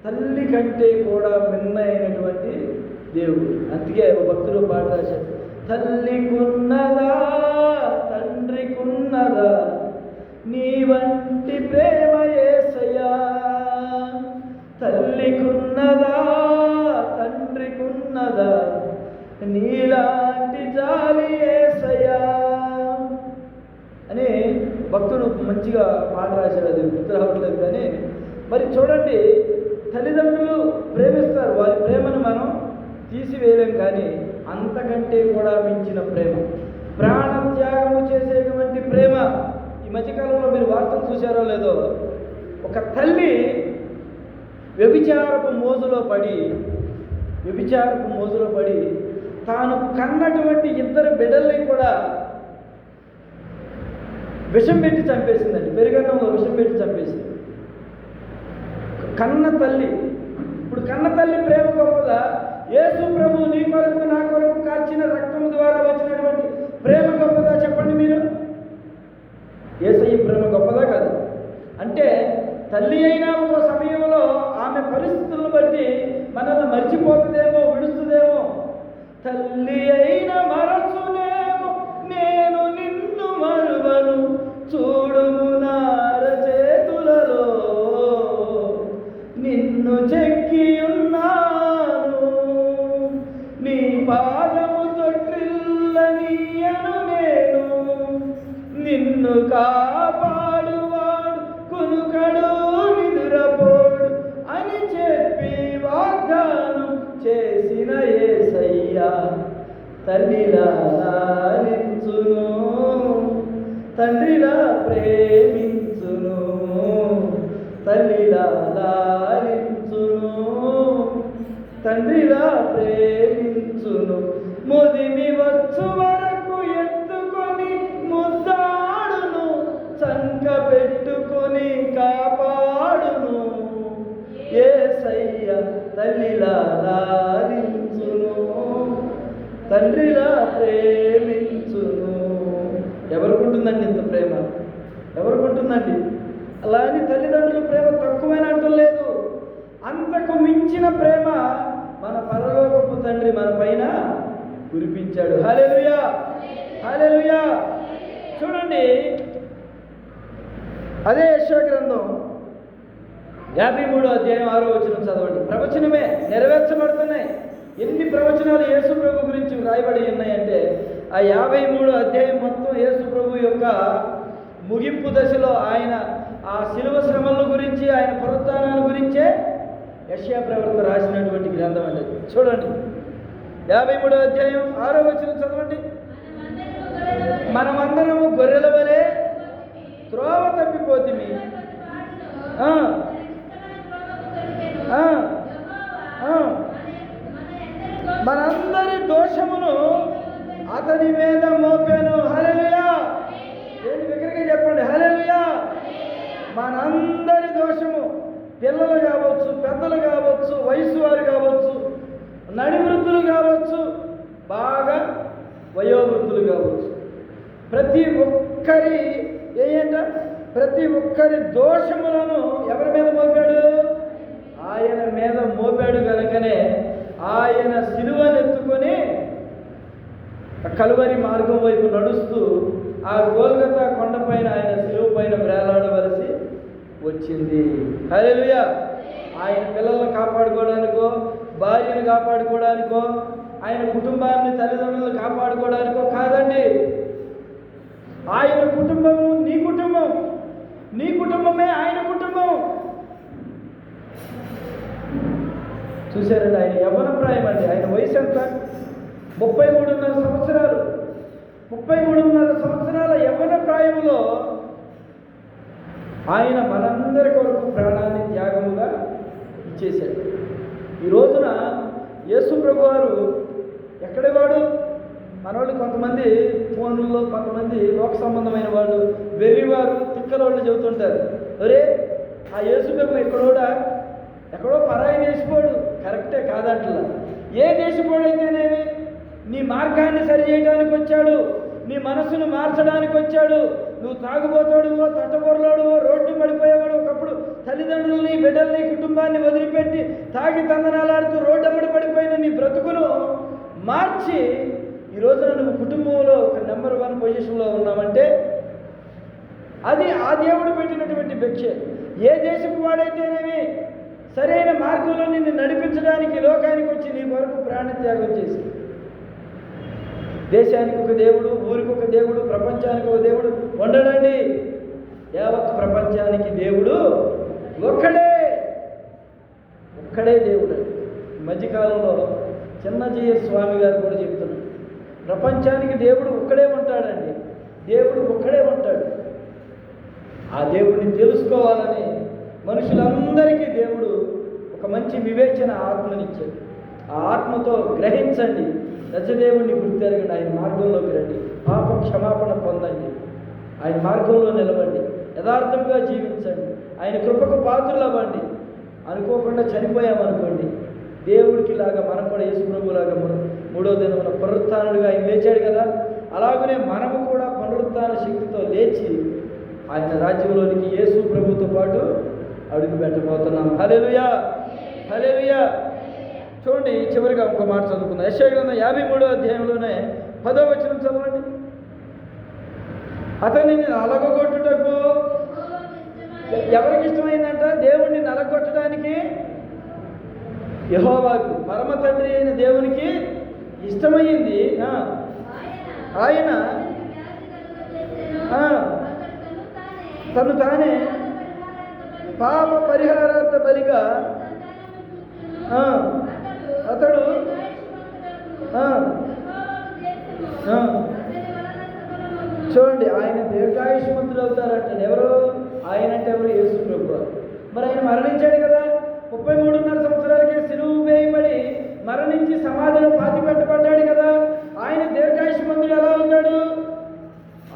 తల్లి కంటే కూడా మిన్నైనటువంటి దేవుడు. అందుకే భక్తులు పాట రాశారు, తల్లికున్నదా తండ్రికున్నదా నీ వంటి ప్రేమ యేసయ్యా, తల్లికున్నదా తండ్రికున్నదా నీలాంటి జాలి యేసయ్యా అని భక్తుడు మంచిగా పాట రాశాడు. అది గుర్తు రావట్లేదు. కానీ మరి చూడండి, తల్లిదండ్రులు ప్రేమిస్తారు, వారి ప్రేమను మనం తీసివేయలేం. కానీ అంతకంటే కూడా మించిన ప్రేమ, ప్రాణత్యాగము చేసేటువంటి ప్రేమ. ఈ మధ్యకాలంలో మీరు వార్తలు చూశారో లేదో, ఒక తల్లి వ్యభిచారపు మోజులో పడి తాను కన్నటువంటి 2 బిడ్డల్ని కూడా విషం పెట్టి చంపేసిందండి. పెరుగన్నంలో విషం పెట్టి చంపేసింది. కన్న తల్లి. ఇప్పుడు కన్న తల్లి ప్రేమ గొప్పదా? యేసు ప్రభు నీ కొరకు నా కొరకు కార్చిన రక్తం ద్వారా వచ్చినటువంటి ప్రేమ గొప్పదా? చెప్పండి మీరు. యేసయ్య ప్రేమ గొప్పదా కాదు? అంటే తల్లి అయినా ఒక సమయంలో ఆమె పరిస్థితులను బట్టి మనల్ని మర్చిపోతుందేమో, విడుస్తుందేమో. తల్లి అయిన మరచునేమో నేను నిన్ను మరువను, చూడుము నార చేతులలో నిన్ను చెక్కి ఉన్నాను, నీ పాదము తొట్టిల్లనీయను నేను, నిన్ను కాపాడువాడు కునుకడు నిదురపోడు అని చెప్పి వాగ్దానం చేసిన యేసయ్యా, తల్లిలా లాలించును, తండ్రిలా ప్రేమించును, తల్లిలా లాలించును, తండ్రిలా ప్రేమించును, ముదిమి వచ్చు వరకు ఎత్తుకొని ముద్దాడును, చంక పెట్టుకొని కాపాడును, యేసయ్య తల్లిలా లాలించును, తండ్రిలా ప్రేమించును. ఎవరికి ఉంటుందండి ఇంత ప్రేమ? ఎవరికి ఉంటుందండి? అలా అని తల్లిదండ్రుల ప్రేమ తక్కువైన అంటం లేదు. అంతకు మించిన ప్రేమ మన పరలోకపు తండ్రి మన పైన కురిపించాడు. హల్లెలూయా, హల్లెలూయా. చూడండి, అదే యెషయా గ్రంథం 53వ అధ్యాయం 6వ వచనం చదవండి. ప్రవచనమే నెరవేర్చబడుతున్నాయి. ఎన్ని ప్రవచనాలు యేసు ప్రభు గురించి వ్రాయబడి ఉన్నాయంటే ఆ 53వ అధ్యాయం మొత్తం యేసు ప్రభు యొక్క ముగింపు దశలో ఆయన ఆ శిలువ శ్రమల గురించి, ఆయన పునరుత్థానాల గురించే యెషయా ప్రవక్త రాసినటువంటి గ్రంథం అనేది. చూడండి, 53వ అధ్యాయం 6వ వచనం చదవండి. మనమందరము గొర్రెల వలె త్రోవ తప్పిపోతిమి, మనందరి దోషమును అతని మీద మోపాను. హల్లెలూయా. ఏంటి దగ్గరగా చెప్పండి, హల్లెలూయా. మనందరి దోషము, పిల్లలు కావచ్చు, పెద్దలు కావచ్చు, వయసు వారు కావచ్చు, నడివృద్ధులు కావచ్చు, బాగా వయోవృద్ధులు కావచ్చు, ప్రతి ఒక్కరి ప్రతి ఒక్కరి దోషములను ఎవరి మీద మోపాడు? ఆయన మీద మోపాడు. కనుకనే ఆయన సిలువనెత్తుకొని కలువరి మార్గం వైపు నడుస్తూ ఆ గోల్గతా కొండపైన ఆయన సిలువ పైన వేలాడవలసి వచ్చింది. హల్లెలూయా. ఆయన పిల్లలను కాపాడుకోవడానికో, భార్యను కాపాడుకోవడానికో, ఆయన కుటుంబాన్ని, తల్లిదండ్రులను కాపాడుకోవడానికో కాదండి. ఆయన కుటుంబము నీ కుటుంబం, నీ కుటుంబమే ఆయన కుటుంబం. చూశారండి, ఆయన యవ్వన ప్రాయం అండి. ఆయన వయసు ఎంత? 33.5 సంవత్సరాలు. 33.5 సంవత్సరాల యవ్వన ప్రాయంలో ఆయన మనందరి కొరకు ప్రాణాన్ని త్యాగముగా ఇచ్చేశాడు. ఈ రోజున యేసు ప్రభు వారు ఎక్కడి వాడు? మనవాళ్ళు కొంతమంది ఫోన్లలో, కొంతమంది లోక సంబంధమైన వాళ్ళు, వెర్రివారు, తిక్కలోళ్ళు చెబుతుంటారు, ఒరే ఆ యేసు ప్రభు ఎక్కడో పరాయి దేశపోడు. కరెక్టే, కాదంటలా. ఏ దేశపోడైతేనేమి నీ మార్గాన్ని సరి చేయడానికి వచ్చాడు, నీ మనసును మార్చడానికి వచ్చాడు. నువ్వు తాగుబోతాడువో, తట్టబొరలాడువో, రోడ్డు పడిపోయేవాడు, ఒకప్పుడు తల్లిదండ్రులని, బిడ్డల్ని, కుటుంబాన్ని వదిలిపెట్టి తాగి తందనాలాడుతూ రోడ్డు అమ్మడి పడిపోయిన నీ బ్రతుకును మార్చి ఈ రోజున నువ్వు కుటుంబంలో ఒక నెంబర్ 1 పొజిషన్లో ఉన్నామంటే అది ఆ దేవుడు పెట్టినటువంటి భిక్షే. ఏ దేశపు వాడైతేనేమి సరైన మార్గంలో నిన్ను నడిపించడానికి లోకానికి వచ్చి నీ కొరకు ప్రాణత్యాగం చేసి, దేశానికి ఒక దేవుడు, ఊరికి ఒక దేవుడు, ప్రపంచానికి ఒక దేవుడు ఉండడండి. యావత్ ప్రపంచానికి దేవుడు ఒక్కడే దేవుడు. మధ్యకాలంలో చిన్నజీయ స్వామి గారు కూడా చెప్తున్నారు, ప్రపంచానికి దేవుడు ఒక్కడే ఉంటాడండి. దేవుడు ఒక్కడే ఉంటాడు. ఆ దేవుడిని తెలుసుకోవాలని మనుషులందరికీ దేవుడు ఒక మంచి వివేచన ఆత్మనిచ్చాడు. ఆ ఆత్మతో గ్రహించండి, రజదేవుడిని గుర్తెరగండి, ఆయన మార్గంలోకి రండి, పాప క్షమాపణ పొందండి, ఆయన మార్గంలో నిలబండి, యథార్థంగా జీవించండి, ఆయన కృపకు పాత్రలు అవ్వండి. అనుకోకుండా చనిపోయామనుకోండి, దేవుడికి లాగా మనం కూడా యేసు ప్రభువులాగా 3వ దినమున పునరుత్థానుడిగా ఆయన లేచాడు కదా, అలాగనే మనము కూడా పునరుత్థాన శక్తితో లేచి ఆయన రాజ్యంలోనికి యేసు ప్రభుతో పాటు అడుగు పెట్టబోతున్నాం. హల్లెలూయా, హల్లెలూయా. చూడండి, చివరిగా ఒక మాట చదువుకుందాం. యెషయా గ్రంథం 53వ అధ్యాయంలోనే 10వ వచనం చదవండి. అతనిని నలగొట్టుటకు ఎవరికి ఇష్టమైందంట? దేవుణ్ణి నలగొట్టడానికి యెహోవాకు, పరమ తండ్రి అయిన దేవునికి ఇష్టమైంది. ఆయన తను తానే పాప పరిహారార్థ బలిగా అతడు చూడండి, ఆయన దీర్ఘాయుష్మంతుడు అవుతారంట. ఎవరు ఆయన అంటే? ఎవరు? యేసు ప్రభువు. మరి ఆయన మరణించాడు కదా, 33.5 సంవత్సరాలకే సిలువ వేయబడి మరణించి సమాధిలో పాతి పెట్టబడ్డాడు కదా. ఆయన దీర్ఘాయుష్మంతుడు ఎలా అవుతాడు?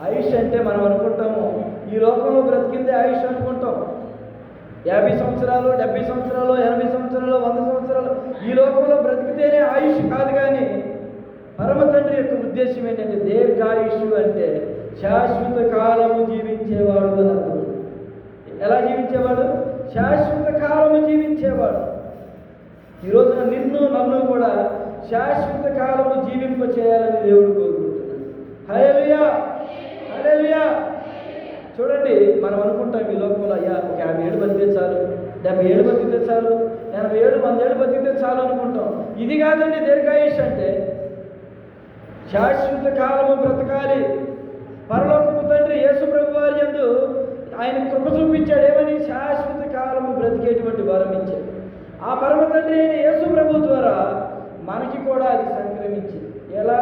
ఆయుష్ అంటే మనం అనుకుంటాము, ఈ లోకంలో బ్రతికిందే ఆయుష్ అనుకుంటాం. 50 సంవత్సరాలు, 70 సంవత్సరాలు, 80 సంవత్సరాలు, 100 సంవత్సరాలు ఈ లోకంలో బ్రతికితేనే ఆయుష్ కాదు. కానీ పరమ తండ్రి యొక్క ఉద్దేశం ఏంటంటే, దీర్ఘాయుష్ అంటే శాశ్వత కాలము జీవించేవాడు అని అర్థం. ఎలా జీవించేవాడు? శాశ్వత కాలము జీవించేవాడు. ఈ రోజున నిన్ను నన్ను కూడా శాశ్వత కాలము జీవింప చేయాలని దేవుడు కోరుకుంటున్నాడు. హల్లెలూయా, హల్లెలూయా. చూడండి, మనం అనుకుంటాం ఈ లోకంలో, అయ్యా ఒక 50 ఏళ్ళు బతికితే చాలు, 70 ఏళ్ళు బతికితే చాలు, 80 ఏళ్ళు 100 ఏళ్ళు బతికితే చాలు అనుకుంటాం. ఇది కాదండి దీర్ఘాయుష్ అంటే. శాశ్వత కాలము బ్రతకాలి. పరలోకపు తండ్రి యేసు ప్రభు వారి యందు ఆయన కృప చూపించాడు. ఏమని? శాశ్వత కాలము బ్రతికేటువంటి వరం ఇచ్చాడు. ఆ పరమ తండ్రి అయిన యేసు ప్రభు ద్వారా మనకి కూడా అది సంక్రమించింది. ఎలా?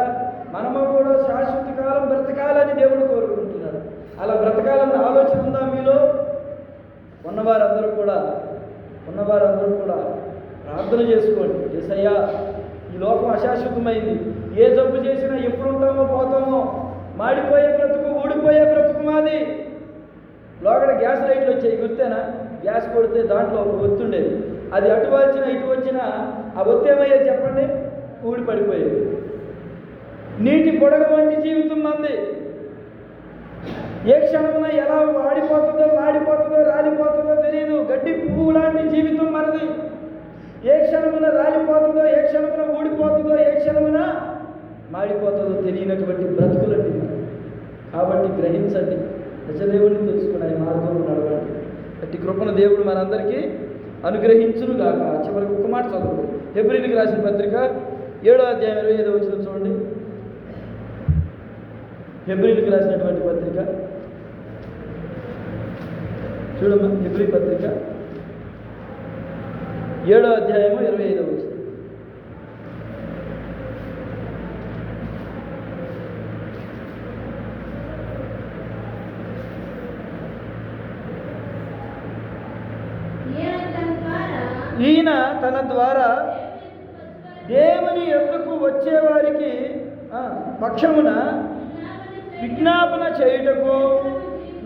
మనము కూడా శాశ్వత కాలం బ్రతకాలని దేవుడు కోరుకుంటున్నాడు. అలా బ్రతకాలన్న ఆలోచన ఉందా మీలో? ఉన్నవారందరూ కూడా ప్రార్థన చేసుకోండి. యేసయ్యా, ఈ లోకం అశాశ్వతమైంది. ఏ జబ్బు చేసినా ఎప్పుడు ఉంటామో పోతామో, మాడిపోయే బ్రతుకు, ఊడిపోయే బ్రతుకు మాది. లోపల గ్యాస్ లైట్లు వచ్చాయి, గుర్తేనా? గ్యాస్ కొడితే దాంట్లో ఒక ఒత్తి ఉండేది, అది అటు వచ్చినా ఇటు వచ్చినా ఆ ఒత్తి ఏమయ్యేది చెప్పండి? ఊడి పడిపోయేది. నీటి బుడగ వంటి జీవితం మంది. ఏ క్షణమున ఎలా ఆడిపోతుందో, మాడిపోతుందో, రాలిపోతుందో తెలియదు. గడ్డి పువ్వు లాంటి జీవితం మనది. ఏ క్షణమున రాలిపోతుందో, ఏ క్షణమున ఊడిపోతుందో, ఏ క్షణమున మాడిపోతుందో తెలియనటువంటి బ్రతుకులండి. కాబట్టి గ్రహించండి, నిజదేవుడిని తెలుసుకుని ఆయన మార్గంలో నడవండి. అట్టి కృపను దేవుడు మనందరికీ అనుగ్రహించును గాక. చివరికి ఒక మాట చదువు. హెబ్రీయులకు రాసిన పత్రిక 7వ అధ్యాయం 25వ వచనం చూడండి. హెబ్రీయులకు రాసినటువంటి పత్రిక చూడమ్మా. హెబ్రీ పత్రిక 7వ అధ్యాయము 25వ వచనం. ఈయన తన ద్వారా దేవుని యొద్దకు వచ్చేవారికి పక్షమున విజ్ఞాపన చేయుటకు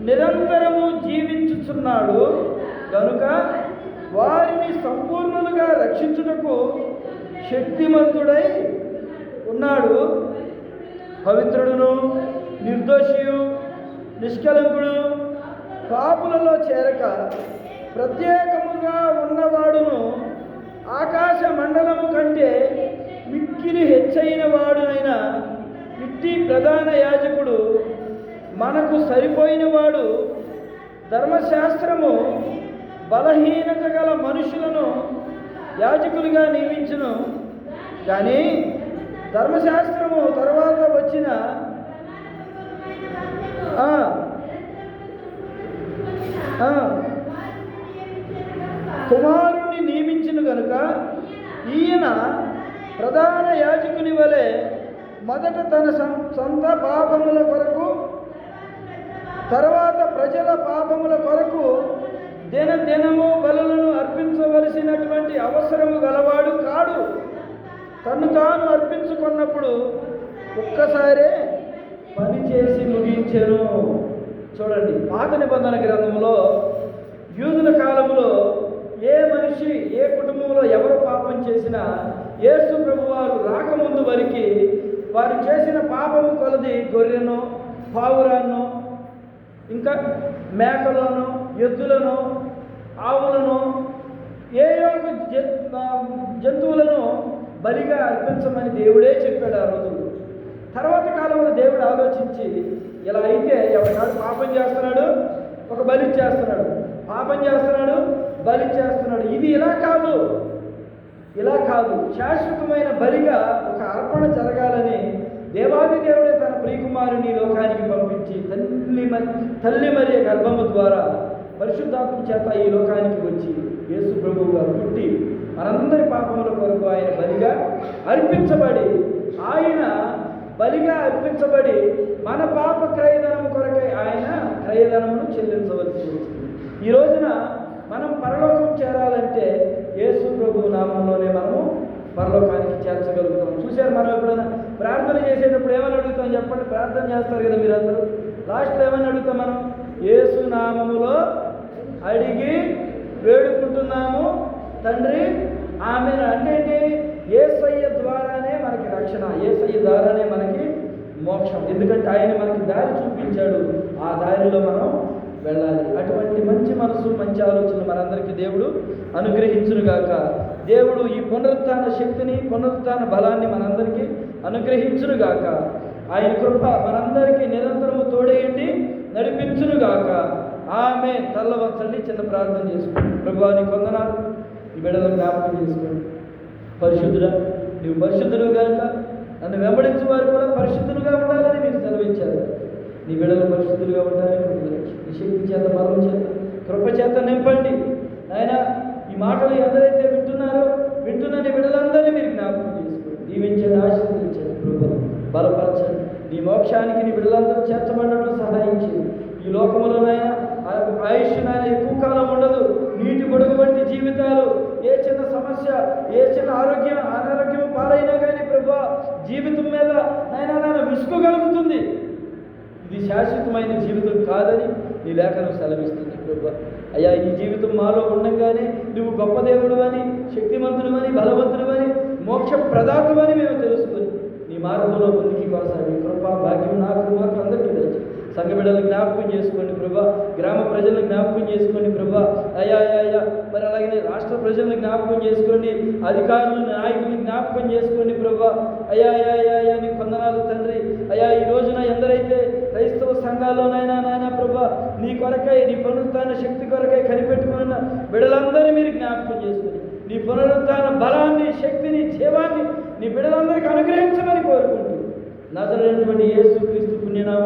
నిరంతరము జీవించుచున్నాడు కనుక వారిని సంపూర్ణులుగా రక్షించుటకు శక్తిమంతుడై ఉన్నాడు. పవిత్రుడును, నిర్దోషియు, నిష్కలంకుడు, పాపులలో చేరక ప్రత్యేకముగా ఉన్నవాడును, ఆకాశ మండలము కంటే మిక్కిలి హెచ్చైన వాడునైన ఇట్టి ప్రధాన యాజకుడు మనకు సరిపోయిన వాడు. ధర్మశాస్త్రము బలహీనత గల మనుషులను యాజకులుగా నియమించును, కానీ ధర్మశాస్త్రము తర్వాత వచ్చిన కుమారుణ్ణి నియమించును గనుక ఈయన ప్రధాన యాజకుని వలె మొదట తన సొంత పాపముల కొరకు, తర్వాత ప్రజల పాపముల కొరకు దినదినము బలులను అర్పించవలసినటువంటి అవసరము గలవాడు కాడు. తను తాను అర్పించుకున్నప్పుడు ఒక్కసారే పని చేసి ముగించెను. చూడండి, పాత నిబంధన గ్రంథంలో యూదుల కాలంలో ఏ మనిషి, ఏ కుటుంబంలో ఎవరు పాపం చేసినా యేసు ప్రభువారు రాకముందు వరకు వారు చేసిన పాపము కొలది గొర్రెను, పావురాన్ని, ఇంకా మేకలను, ఎద్దులను, ఆవులను, ఏ జంతువులను బలిగా అర్పించమని దేవుడే చెప్పాడు ఆ రోజు. తర్వాత కాలంలో దేవుడు ఆలోచించి, ఇలా అయితే ఎవరినాడు పాపం చేస్తున్నాడు, ఒక బలి చేస్తున్నాడు, పాపం చేస్తున్నాడు, బలి చేస్తున్నాడు. ఇది ఇలా కాదు, శాశ్వతమైన బలిగా ఒక అర్పణ జరగాలని దేవాది దేవుడే తన ప్రియకుమారుని లోకానికి పంపించి తల్లి మరియ గర్భము ద్వారా పరిశుద్ధాత్మ చేత ఈ లోకానికి వచ్చి యేసు ప్రభువుగా పుట్టి మనందరి పాపముల కొరకు ఆయన బలిగా అర్పించబడి ఆయన బలిగా అర్పించబడి మన పాప క్రయధనము కొరకై ఆయన క్రయధనమును చెల్లించవలసి వచ్చింది. ఈ రోజున మనం పరలోకం చేరాలంటే యేసు ప్రభు నామంలోనే మనము పరలోకానికి చేర్చగలుగుతాం. చూశారు, మనం ఎప్పుడైనా ప్రార్థన చేసేటప్పుడు ఏమని అడుగుతాం చెప్పండి? ప్రార్థన చేస్తారు కదా మీరందరూ, లాస్ట్లో ఏమని అడుగుతాం మనం? యేసు నామములో అడిగి వేడుకుంటున్నాము తండ్రి, ఆమె అంటే ఏంటి? యేసయ్య ద్వారానే మనకి రక్షణ, యేసయ్య ద్వారానే మనకి మోక్షం. ఎందుకంటే ఆయన మనకి దారి చూపించాడు, ఆ దారిలో మనం వెళ్ళాలి. అటువంటి మంచి మనసు, మంచి ఆలోచన మనందరికీ దేవుడు అనుగ్రహించునుగాక. దేవుడు ఈ పునరుత్థాన శక్తిని, పునరుత్థాన బలాన్ని మనందరికీ అనుగ్రహించునుగాక. ఆయన కృప మనందరికీ నిరంతరము తోడేయండి, నడిపించునుగాక. ఆమె తల్లవంచండి, చిన్న ప్రార్థన చేసుకోండి. ప్రభువా నీ వందనాలు, ఈ బిడ్డలను జ్ఞాపకం చేసుకోండి. పరిశుద్ధుడా, నీవు పరిశుద్ధుడు కనుక నన్ను వెంబడించే వారు కూడా పరిశుద్ధులుగా ఉండాలని మీరు సెలవిచ్చారు. నీ బిడ్డలు పరిశుద్ధులుగా ఉండాలని నీ శక్తి చేత, బలం చేత, కృప చేత నింపండి. ఆయన ఈ మాటలు ఎవరైతే వింటున్నారో, వింటున్న నీ బిడ్డలందరినీ మీరు జ్ఞాపకం చేసుకోండి, దీవించండి, ఆశీర్వదించండి, కృపను బలపరచండి. నీ మోక్షానికి నీ బిడ్డలందరూ చేర్చబడినట్లు సహాయించి, ఈ లోకములోనైనా ఆయుష్ నాయన ఎక్కువ కాలం ఉండదు. నీటి గొడుగు వంటి జీవితాలు, ఏ చిన్న సమస్య, ఏ చిన్న అనారోగ్యం పాలైనా కానీ ప్రభా జీవితం మీద నాయన విసుగు కలుగుతుంది. ఇది శాశ్వతమైన జీవితం కాదని నీ లేఖనం సెలవిస్తుంది ప్రభా. అయ్యా, ఈ జీవితం మాలో ఉండగానే నువ్వు గొప్ప దేవుడు అని, శక్తిమంతుడు అని, బలవంతుడు అని, మోక్ష ప్రదాతు అని మేము తెలుసుకొని నీ మార్గంలో ముందుకి కొనసాగి కృపా భాగ్యం మాకు అందరికీ తెలుసు. సంఘ బిడ్డలను జ్ఞాపకం చేసుకోండి ప్రభా, గ్రామ ప్రజలను జ్ఞాపకం చేసుకోండి ప్రభా. అయ్యా మరి అలాగే రాష్ట్ర ప్రజలను జ్ఞాపకం చేసుకోండి, అధికారులను, నాయకులను జ్ఞాపకం చేసుకోండి ప్రభా. అయ్యా నీ వందనాలు తండ్రి. అయ్యా, ఈ రోజున ఎందరైతే క్రైస్తవ సంఘాల్లోనైనా నాయన ప్రభా నీ కొరకై, నీ పునరుత్థాన శక్తి కొరకై కనిపెట్టుకున్న బిడ్డలందరినీ మీరు జ్ఞాపకం చేసుకుని నీ పునరుత్థాన బలాన్ని, శక్తిని, జీవాన్ని నీ బిడ్డలందరికీ అనుగ్రహించమని కోరుకుంటూ నజరేయుడైనటువంటి యేసు క్రీస్తు పుణ్యనామములో